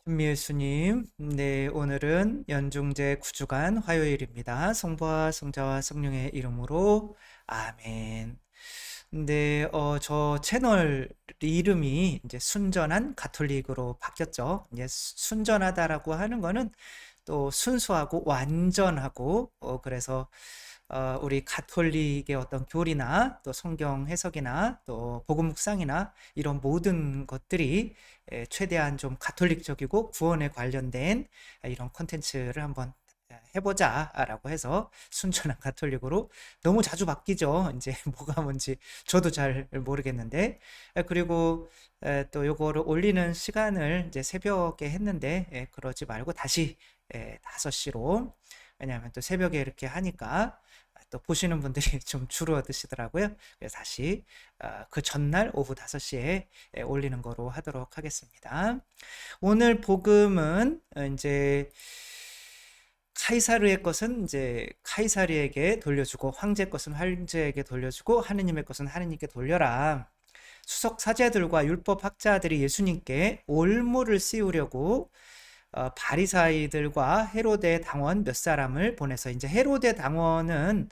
준미예수님, 네, 오늘은 연중제 9주간 화요일입니다. 성부와 성자와 성령의 이름으로 아멘. 네, 저 채널 이름이 이제 순전한 가톨릭으로 바뀌었죠. 이제 순전하다라고 하는 거는 또 순수하고 완전하고, 그래서 우리 가톨릭의 어떤 교리나 또 성경 해석이나 또 복음 묵상이나 이런 모든 것들이 최대한 좀 가톨릭적이고 구원에 관련된 이런 콘텐츠를 한번 해보자라고 해서 순전한 가톨릭으로. 너무 자주 바뀌죠. 이제 뭐가 뭔지 저도 잘 모르겠는데. 그리고 또 요거를 올리는 시간을 이제 새벽에 했는데, 그러지 말고 다시 5시로. 왜냐하면 또 새벽에 이렇게 하니까 또 보시는 분들이 좀 줄어드시더라고요. 그래서 다시 그 전날 오후 5시에 올리는 거로 하도록 하겠습니다. 오늘 복음은 이제 카이사르의 것은 이제 카이사르에게 돌려주고, 황제 것은 황제에게 돌려주고, 하느님의 것은 하느님께 돌려라. 수석 사제들과 율법 학자들이 예수님께 올무를 씌우려고 바리사이들과 헤로데 당원 몇 사람을 보내서, 이제 헤로데 당원은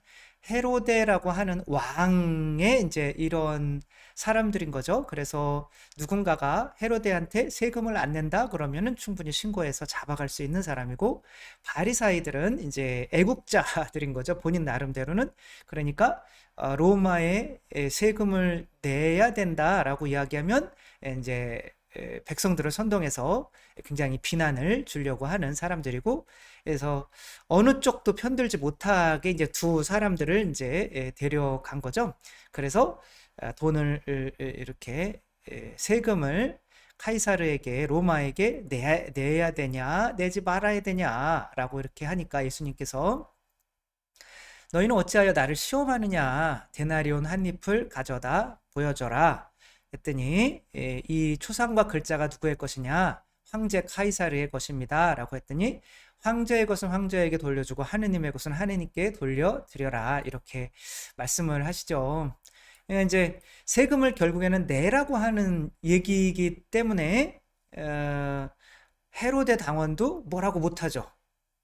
헤로데라고 하는 왕의 이제 이런 사람들인 거죠. 그래서 누군가가 헤로데한테 세금을 안 낸다 그러면은 충분히 신고해서 잡아갈 수 있는 사람이고, 바리사이들은 이제 애국자들인 거죠. 본인 나름대로는. 그러니까 로마에 세금을 내야 된다라고 이야기하면 이제 백성들을 선동해서 굉장히 비난을 주려고 하는 사람들이고, 그래서 어느 쪽도 편들지 못하게 이제 두 사람들을 이제 데려간 거죠. 그래서 돈을 이렇게 세금을 카이사르에게, 로마에게 내야 되냐 내지 말아야 되냐라고 이렇게 하니까 예수님께서 너희는 어찌하여 나를 시험하느냐, 데나리온 한 잎을 가져다 보여줘라 했더니, 이 초상과 글자가 누구의 것이냐, 황제 카이사르의 것입니다 라고 했더니, 황제의 것은 황제에게 돌려주고 하느님의 것은 하느님께 돌려드려라, 이렇게 말씀을 하시죠. 이제 세금을 결국에는 내라고 하는 얘기이기 때문에 헤로데 당원도 뭐라고 못하죠.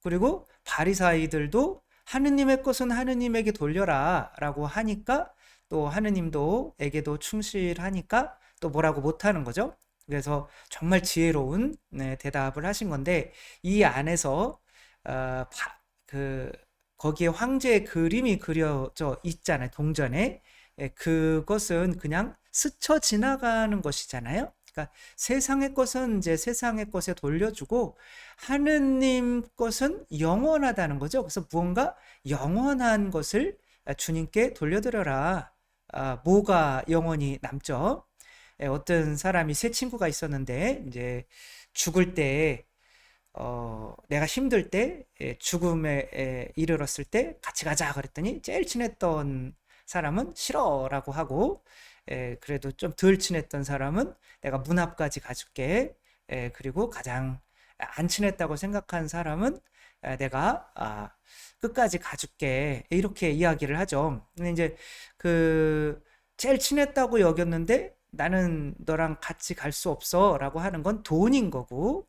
그리고 바리사이들도 하느님의 것은 하느님에게 돌려라 라고 하니까, 또 하느님도에게도 충실하니까 또 뭐라고 못하는 거죠. 그래서 정말 지혜로운 대답을 하신 건데, 이 안에서 그 거기에 황제의 그림이 그려져 있잖아요, 동전에. 그것은 그냥 스쳐 지나가는 것이잖아요. 그러니까 세상의 것은 이제 세상의 것에 돌려주고, 하느님 것은 영원하다는 거죠. 그래서 무언가 영원한 것을 주님께 돌려드려라. 뭐가 영원히 남죠? 어떤 사람이 세 친구가 있었는데, 이제 죽을 때, 내가 힘들 때, 죽음에 이르렀을 때 같이 가자 그랬더니, 제일 친했던 사람은 싫어라고 하고, 그래도 좀 덜 친했던 사람은 내가 문 앞까지 가줄게. 그리고 가장 안 친했다고 생각한 사람은 내가 끝까지 가줄게. 이렇게 이야기를 하죠. 근데 이제 그 제일 친했다고 여겼는데 나는 너랑 같이 갈 수 없어라고 하는 건 돈인 거고,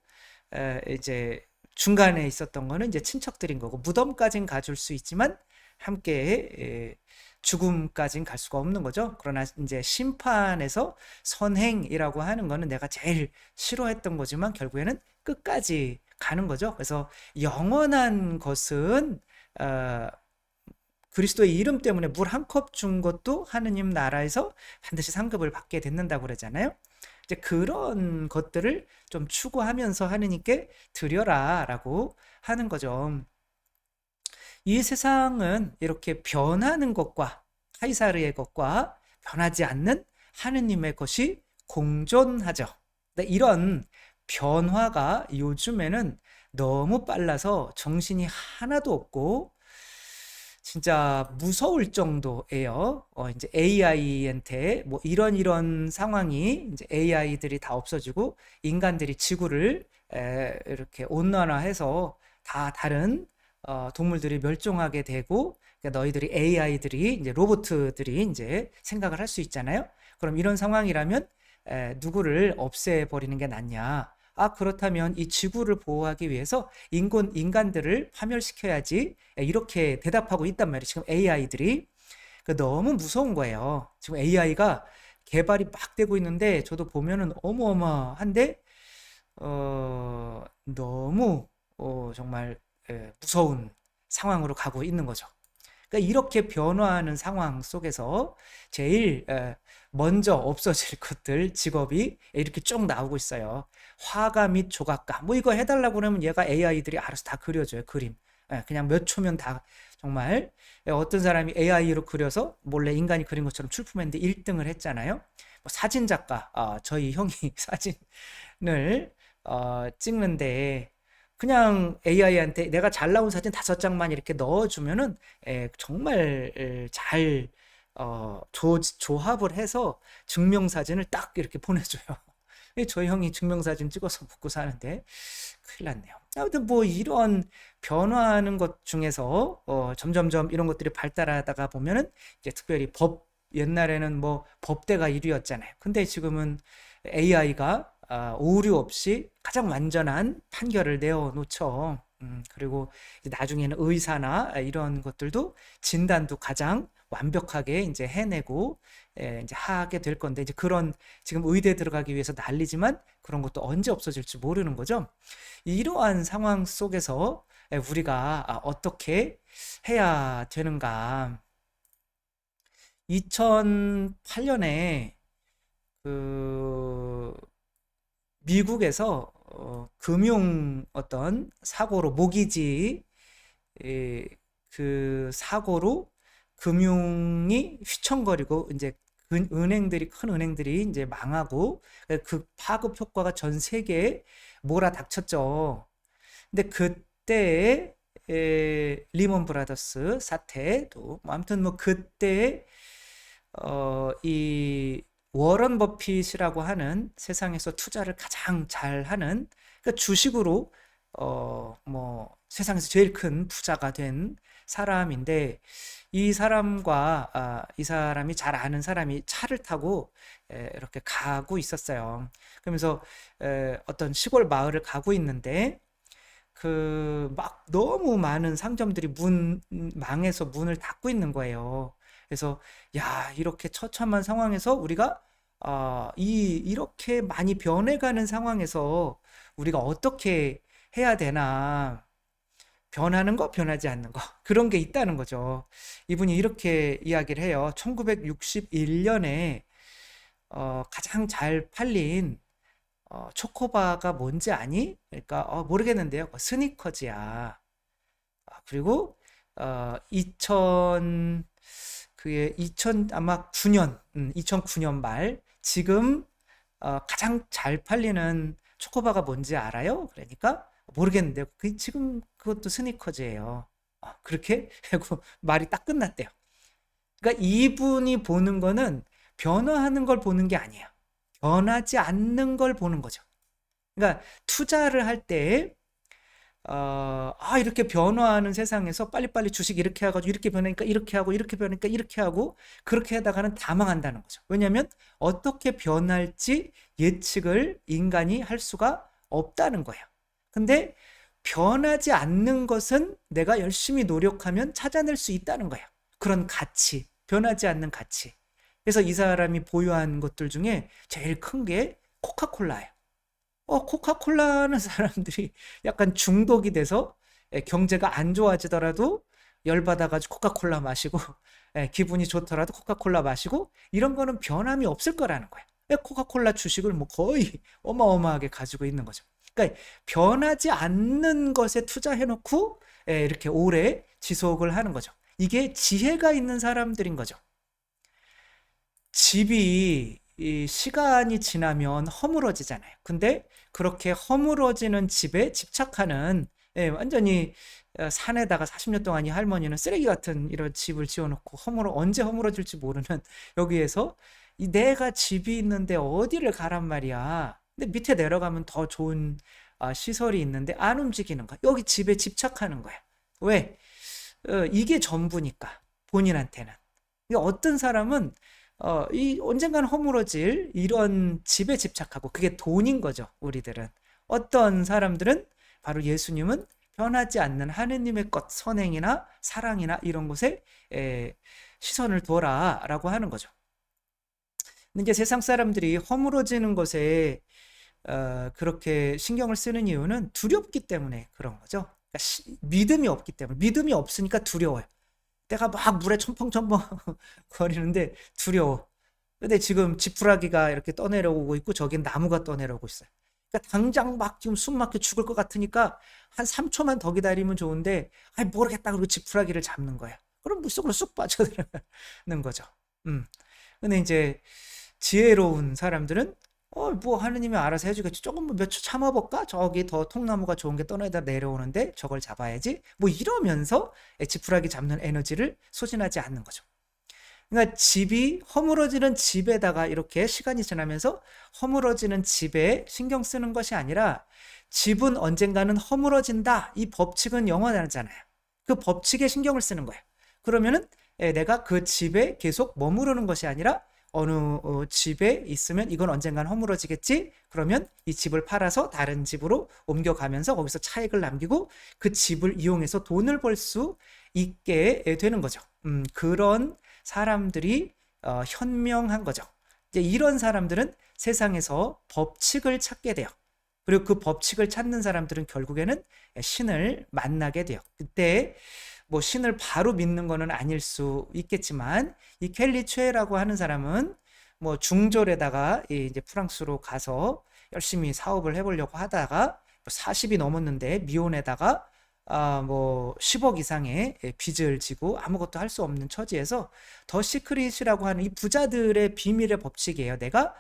이제 중간에 있었던 거는 이제 친척들인 거고, 무덤까진 가줄 수 있지만 함께 죽음까진 갈 수가 없는 거죠. 그러나 이제 심판에서 선행이라고 하는 거는 내가 제일 싫어했던 거지만 결국에는 끝까지 가는 거죠. 그래서 영원한 것은 그리스도의 이름 때문에 물 한 컵 준 것도 하느님 나라에서 반드시 상급을 받게 된다고 그러잖아요. 이제 그런 것들을 좀 추구하면서 하느님께 드려라라고 하는 거죠. 이 세상은 이렇게 변하는 것과 카이사르의 것과 변하지 않는 하느님의 것이 공존하죠. 근데 이런 변화가 요즘에는 너무 빨라서 정신이 하나도 없고 진짜 무서울 정도예요. 이제 AI한테 뭐 이런 상황이, 이제 AI들이 다 없어지고 인간들이 지구를 이렇게 온난화해서 다 다른 동물들이 멸종하게 되고, 그러니까 너희들이 AI들이 이제 로봇들이 이제 생각을 할 수 있잖아요. 그럼 이런 상황이라면 누구를 없애버리는 게 낫냐? 아, 그렇다면 이 지구를 보호하기 위해서 인간들을 파멸시켜야지. 이렇게 대답하고 있단 말이에요. 지금 AI들이. 너무 무서운 거예요. 지금 AI가 개발이 막 되고 있는데 저도 보면은 어마어마한데 너무 정말 무서운 상황으로 가고 있는 거죠. 그러니까 이렇게 변화하는 상황 속에서 제일 먼저 없어질 것들 직업이 이렇게 쭉 나오고 있어요. 화가 및 조각가. 뭐 이거 해달라고 그러면 얘가 AI들이 알아서 다 그려줘요. 그림. 그냥 몇 초면 다 정말 어떤 사람이 AI로 그려서 몰래 인간이 그린 것처럼 출품했는데 1등을 했잖아요. 뭐 사진 작가, 저희 형이 사진을 찍는데 그냥 AI한테 내가 잘 나온 사진 5장만 이렇게 넣어주면은 정말 잘 조합을 해서 증명사진을 딱 이렇게 보내줘요. 저희 형이 증명사진 찍어서 먹고 사는데 큰일 났네요. 아무튼 뭐 이런 변화하는 것 중에서 점점점 이런 것들이 발달하다가 보면은 이제 특별히 옛날에는 뭐 법대가 1위였잖아요. 근데 지금은 AI가 오류 없이 가장 완전한 판결을 내어놓죠. 그리고 이제 나중에는 의사나 이런 것들도 진단도 가장 완벽하게 이제 해내고 이제 하게 될 건데 이제 그런 지금 의대 들어가기 위해서 난리지만 그런 것도 언제 없어질지 모르는 거죠. 이러한 상황 속에서 우리가 어떻게 해야 되는가? 2008년에 그 미국에서 금융 어떤 사고로 모기지 그 사고로 금융이 휘청거리고 이제 큰 은행들이 이제 망하고 그 파급 효과가 전 세계에 몰아닥쳤죠. 근데 그때 리먼 브라더스 사태도 뭐 아무튼 뭐 그때 이 워런 버핏이라고 하는 세상에서 투자를 가장 잘하는 그러니까 주식으로 뭐 세상에서 제일 큰 부자가 된 사람인데 이 사람이 잘 아는 사람이 차를 타고 이렇게 가고 있었어요. 그러면서 어떤 시골 마을을 가고 있는데 그 막 너무 많은 상점들이 망해서 문을 닫고 있는 거예요. 그래서 야, 이렇게 처참한 상황에서 우리가 이렇게 많이 변해가는 상황에서 우리가 어떻게 해야 되나? 변하는 거, 변하지 않는 거. 그런 게 있다는 거죠. 이분이 이렇게 이야기를 해요. 1961년에 가장 잘 팔린 초코바가 뭔지 아니? 그러니까 모르겠는데요. 스니커즈야. 그리고 2000 아마 2009년 말 지금 가장 잘 팔리는 초코바가 뭔지 알아요? 그러니까 모르겠는데요. 지금 그것도 스니커즈예요. 그렇게 하고 말이 딱 끝났대요. 그러니까 이분이 보는 거는 변화하는 걸 보는 게 아니에요. 변하지 않는 걸 보는 거죠. 그러니까 투자를 할 때 이렇게 변화하는 세상에서 빨리빨리 주식 이렇게 해가지고 이렇게 변하니까 이렇게 하고 이렇게 변하니까 이렇게 하고 그렇게 하다가는 다 망한다는 거죠. 왜냐하면 어떻게 변할지 예측을 인간이 할 수가 없다는 거예요. 근데 변하지 않는 것은 내가 열심히 노력하면 찾아낼 수 있다는 거예요. 그런 가치, 변하지 않는 가치. 그래서 이 사람이 보유한 것들 중에 제일 큰 게 코카콜라예요. 코카콜라는 사람들이 약간 중독이 돼서 경제가 안 좋아지더라도 열받아가지고 코카콜라 마시고 기분이 좋더라도 코카콜라 마시고 이런 거는 변함이 없을 거라는 거예요. 코카콜라 주식을 뭐 거의 어마어마하게 가지고 있는 거죠. 그러니까 변하지 않는 것에 투자해놓고 이렇게 오래 지속을 하는 거죠. 이게 지혜가 있는 사람들인 거죠. 집이 이 시간이 지나면 허물어지잖아요. 근데 그렇게 허물어지는 집에 집착하는 완전히 산에다가 40년 동안 이 할머니는 쓰레기 같은 이런 집을 지어놓고 언제 허물어질지 모르는 여기에서 내가 집이 있는데 어디를 가란 말이야. 근데 밑에 내려가면 더 좋은 시설이 있는데 안 움직이는 거야. 여기 집에 집착하는 거야. 왜? 이게 전부니까 본인한테는. 어떤 사람은 이 언젠가는 허물어질 이런 집에 집착하고 그게 돈인 거죠. 우리들은 어떤 사람들은 바로 예수님은 변하지 않는 하느님의 것, 선행이나 사랑이나 이런 것에 시선을 두어라라고 하는 거죠. 근데 이제 세상 사람들이 허물어지는 것에 그렇게 신경을 쓰는 이유는 두렵기 때문에 그런 거죠. 그러니까 믿음이 없기 때문에. 믿음이 없으니까 두려워요. 내가 막 물에 첨벙첨벙 거리는데 두려워. 근데 지금 지푸라기가 이렇게 떠내려오고 있고 저긴 나무가 떠내려오고 있어요. 그러니까 당장 막 지금 숨 막혀 죽을 것 같으니까 한 3초만 더 기다리면 좋은데 모르겠다 그러고 지푸라기를 잡는 거야. 그럼 물속으로 쑥 빠져들어가는 거죠. 근데 이제 지혜로운 사람들은 뭐 하느님이 알아서 해주겠지. 조금 몇 초 참아볼까? 저기 더 통나무가 좋은 게 떠내다 내려오는데 저걸 잡아야지. 뭐 이러면서 지푸라기 잡는 에너지를 소진하지 않는 거죠. 그러니까 집이 허물어지는 집에다가 이렇게 시간이 지나면서 허물어지는 집에 신경 쓰는 것이 아니라 집은 언젠가는 허물어진다. 이 법칙은 영원하잖아요. 그 법칙에 신경을 쓰는 거예요. 그러면은 내가 그 집에 계속 머무르는 것이 아니라 어느 집에 있으면 이건 언젠간 허물어지겠지. 그러면 이 집을 팔아서 다른 집으로 옮겨가면서 거기서 차익을 남기고 그 집을 이용해서 돈을 벌 수 있게 되는 거죠. 그런 사람들이 현명한 거죠. 이제 이런 사람들은 세상에서 법칙을 찾게 돼요. 그리고 그 법칙을 찾는 사람들은 결국에는 신을 만나게 돼요. 그때 뭐 신을 바로 믿는 거는 아닐 수 있겠지만 이 켈리 최라고 하는 사람은 뭐 중졸에다가 이제 프랑스로 가서 열심히 사업을 해보려고 하다가 40이 넘었는데 미혼에다가 뭐 10억 이상의 빚을 지고 아무것도 할 수 없는 처지에서 더 시크릿이라고 하는 이 부자들의 비밀의 법칙이에요. 내가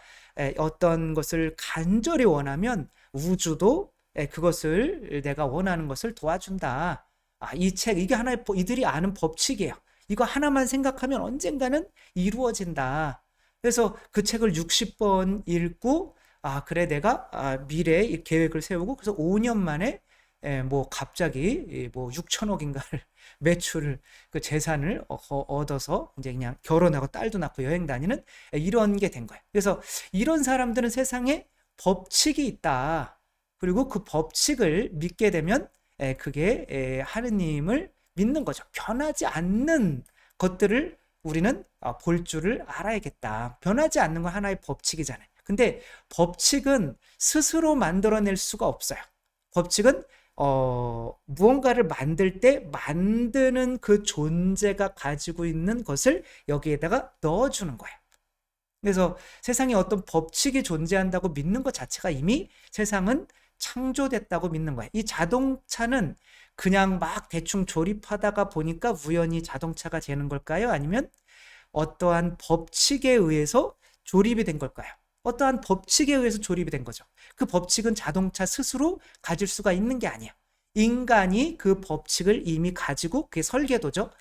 어떤 것을 간절히 원하면 우주도 그것을 내가 원하는 것을 도와준다. 이 책, 이게 하나의, 이들이 아는 법칙이에요. 이거 하나만 생각하면 언젠가는 이루어진다. 그래서 그 책을 60번 읽고, 그래, 내가 미래에 이 계획을 세우고, 그래서 5년 만에, 뭐, 갑자기, 뭐, 6천억인가를 매출을, 그 재산을 얻어서, 이제 그냥 결혼하고 딸도 낳고 여행 다니는 이런 게 된 거예요. 그래서 이런 사람들은 세상에 법칙이 있다. 그리고 그 법칙을 믿게 되면 그게 하느님을 믿는 거죠. 변하지 않는 것들을 우리는 볼 줄을 알아야겠다. 변하지 않는 건 하나의 법칙이잖아요. 근데 법칙은 스스로 만들어낼 수가 없어요. 법칙은 무언가를 만들 때 만드는 그 존재가 가지고 있는 것을 여기에다가 넣어주는 거예요. 그래서 세상에 어떤 법칙이 존재한다고 믿는 것 자체가 이미 세상은 창조됐다고 믿는 거예요. 이 자동차는 그냥 막 대충 조립하다가 보니까 우연히 자동차가 되는 걸까요? 아니면 어떠한 법칙에 의해서 조립이 된 걸까요? 어떠한 법칙에 의해서 조립이 된 거죠. 그 법칙은 자동차 스스로 가질 수가 있는 게 아니에요. 인간이 그 법칙을 이미 가지고 그게 설계도죠.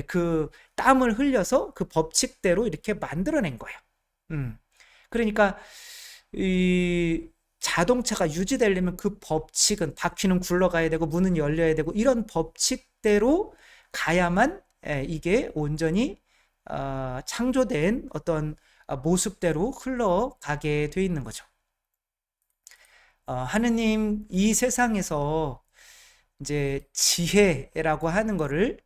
그 땀을 흘려서 그 법칙대로 이렇게 만들어낸 거예요. 그러니까 이 자동차가 유지되려면 그 법칙은 바퀴는 굴러가야 되고 문은 열려야 되고 이런 법칙대로 가야만 이게 온전히 창조된 어떤 모습대로 흘러가게 돼 있는 거죠. 하느님 이 세상에서 이제 지혜라고 하는 거를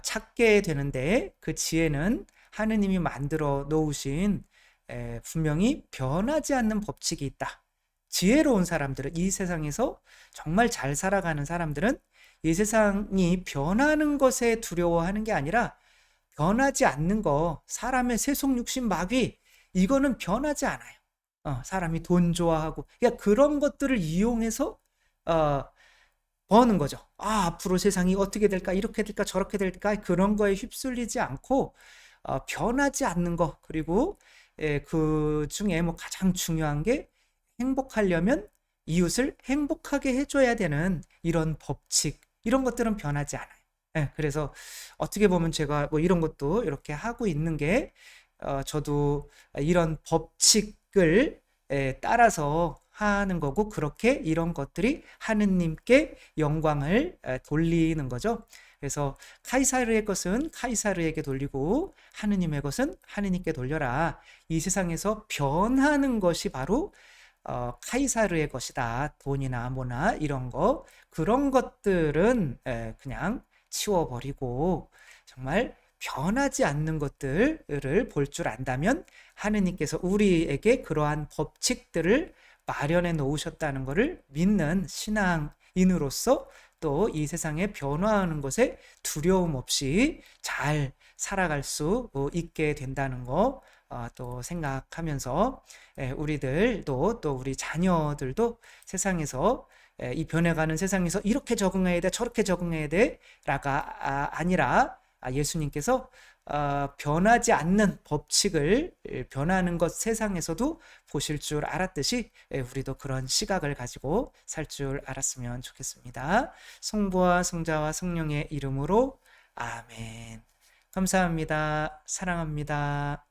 찾게 되는데 그 지혜는 하느님이 만들어 놓으신 분명히 변하지 않는 법칙이 있다. 지혜로운 사람들은 이 세상에서 정말 잘 살아가는 사람들은 이 세상이 변하는 것에 두려워하는 게 아니라 변하지 않는 거, 사람의 세속 육신 마귀 이거는 변하지 않아요. 사람이 돈 좋아하고 그런 것들을 이용해서 버는 거죠. 앞으로 세상이 어떻게 될까, 이렇게 될까, 저렇게 될까 그런 거에 휩쓸리지 않고 변하지 않는 거, 그리고 그 중에 뭐 가장 중요한 게 행복하려면 이웃을 행복하게 해줘야 되는 이런 법칙, 이런 것들은 변하지 않아요. 그래서 어떻게 보면 제가 뭐 이런 것도 이렇게 하고 있는 게 저도 이런 법칙을 따라서 하는 거고, 그렇게 이런 것들이 하느님께 영광을 돌리는 거죠. 그래서 카이사르의 것은 카이사르에게 돌리고 하느님의 것은 하느님께 돌려라. 이 세상에서 변하는 것이 바로 카이사르의 것이다. 돈이나 뭐나 이런 거, 그런 것들은 그냥 치워버리고 정말 변하지 않는 것들을 볼 줄 안다면 하느님께서 우리에게 그러한 법칙들을 마련해 놓으셨다는 것을 믿는 신앙인으로서 또 이 세상에 변화하는 것에 두려움 없이 잘 살아갈 수 있게 된다는 거 또 생각하면서 우리들도 또 우리 자녀들도 세상에서 이 변해가는 세상에서 이렇게 적응해야 돼 저렇게 적응해야 돼 라가 아니라 예수님께서 변하지 않는 법칙을 변하는 것 세상에서도 보실 줄 알았듯이 우리도 그런 시각을 가지고 살 줄 알았으면 좋겠습니다. 성부와 성자와 성령의 이름으로 아멘. 감사합니다. 사랑합니다.